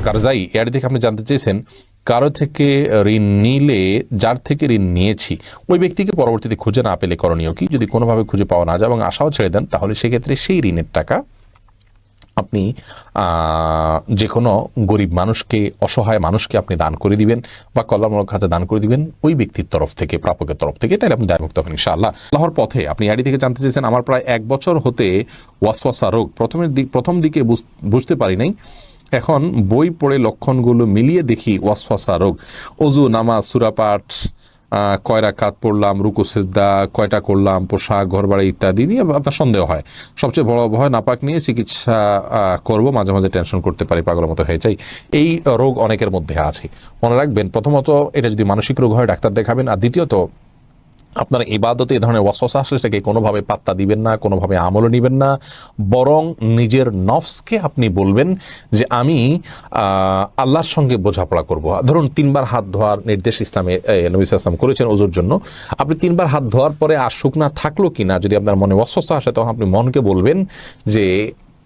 কারজাই এর থেকে আপনি জানতে চেয়েছেন কারো থেকে ঋণ নিলে, যার থেকে ঋণ নিয়েছি ওই ব্যক্তিকে পরবর্তীতে খুঁজে না পেলে করণীয় কি? যদি কোনোভাবে খুঁজে পাওয়া না যায় এবং আশাও ছেড়ে দেন, তাহলে সেক্ষেত্রে সেই ঋণের টাকা আপনি যে কোনো গরিব মানুষকে, অসহায় মানুষকে আপনি দান করে দিবেন বা কল্যাণমূলক খাতে দান করে দিবেন ওই ব্যক্তির তরফ থেকে, প্রাপকের তরফ থেকে, তাহলে আপনি দায়মুক্ত হবেন ইনশাআল্লাহ। আল্লাহর পথে আপনি আইডি থেকে জানতে চেয়েছেন আমার প্রায় 1 বছর হতে ওয়াসওয়াসা রোগ, প্রথম দিকে বুঝতে পারি নাই, এখন বই পড়ে লক্ষণগুলো মিলিয়ে দেখি ওয়াসওয়াসা রোগ। অজু, নামাজ, সূরা পাঠ, কয় রাকাত পড়লাম, রুকু সিজদা কয়টা করলাম, পোশাক, ঘরবাড়ি ইত্যাদি নিয়ে আপনার সন্দেহ হয়। সবচেয়ে বড় ভয় নাপাক নিয়ে চিকিৎসা করব, মাঝে মাঝে টেনশন করতে পারি, পাগলের মতো হয়ে যাই। এই রোগ অনেকের মধ্যে আছে। মনে রাখবেন, প্রথমত এটা যদি মানসিক রোগ হয় ডাক্তার দেখাবেন, আর দ্বিতীয়ত আপনার ইবাদতে এই ধরনের ওয়াসওয়াসা আসলে সেটাকে কোনোভাবে পাত্তা দিবেন না, কোনোভাবে আমলও নেবেন না, বরং নিজের নফসকে আপনি বলবেন যে আমি আল্লাহর সঙ্গে বোঝাপড়া করব। ধরুন 3বার হাত ধোয়ার নির্দেশ ইসলামে নবী সাল্লাল্লাহু আলাইহি ওয়াসাল্লাম করেছেন ওযুর জন্য। আপনি 3বার হাত ধোয়ার পরে আর শুকনা থাকলো কিনা, যদি আপনার মনে ওয়াসওয়াসা আসে, তখন আপনি মনকে বলবেন যে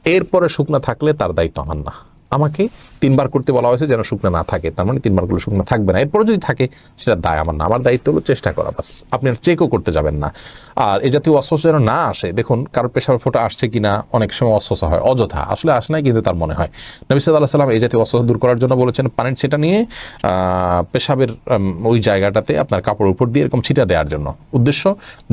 এরপরে শুকনা থাকলে তার দায়িত্ব আমার না, আমাকে 3বার করতে বলা হয়েছে যেন শুকনা না থাকে, তার মানে 3বার করলে শুকনা থাকবে না, এরপরে যদি থাকে সেটা দায় আমার না, আমার দায়িত্ব হলো চেষ্টা করা, বাস। আপনি আর চেকও করতে যাবেন না। আর এই জাতীয় অস্বস্তি যেন না আসে। দেখুন কারোর পেশাবের ফোঁটা আসছে কিনা, অনেক সময় অস্বস্তি হয় অযথা, আসলে আসে নাই কিন্তু তার মনে হয়। নবী সাল্লাল্লাহু আলাইহি ওয়াসাল্লাম এই জাতীয় অস্বস্তি দূর করার জন্য বলেছেন পানির ছিটা নিয়ে পেশাবের ওই জায়গাটাতে আপনার কাপড়ের উপর দিয়ে এরকম ছিটা দেওয়ার জন্য, উদ্দেশ্য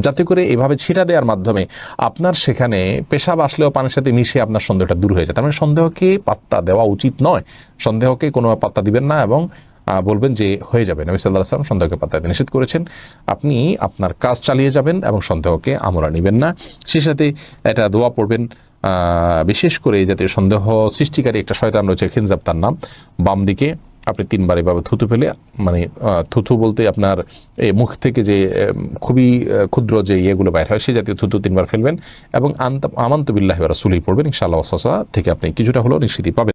যাতে করে এভাবে ছিটা দেওয়ার মাধ্যমে আপনার সেখানে পেশাব আসলেও পানির সাথে মিশে আপনার সন্দেহটা দূর হয়ে যায়। তার মানে সন্দেহকে পাত্তা দেওয়া উচিত নয়, সন্দেহকে কোনো পাত্তা দিবেন না এবং বলবেন যে হয়ে যাবে। নবী সাল্লাল্লাহু আলাইহি ওয়াসাল্লাম সন্দেহকে পাত্তা দিতে নিষেধ করেছেন। আপনি আপনার কাজ চালিয়ে যাবেন এবং সন্দেহকে আমলা নেবেন না। সেই সাথে এটা দোয়া পড়বেন, বিশেষ করে এই জাতীয় সন্দেহ সৃষ্টিকারী একটা শয়তান রয়েছে, খিনজাব তার নাম। বাম দিকে আপনি 3বার এভাবে থুতু ফেলে, মানে থুতু বলতে আপনার এই মুখ থেকে যে খুবই ক্ষুদ্র যে ইয়েগুলো বাইর হয়, সেই জাতীয় থুতু 3বার ফেলবেন এবং আমানতু বিল্লাহি ওয়া রাসূলিহি পড়বেন। ইনশাআল্লাহ ওয়াসওয়াসা থেকে আপনি কিছুটা হলেও নিশ্চিতি পাবেন।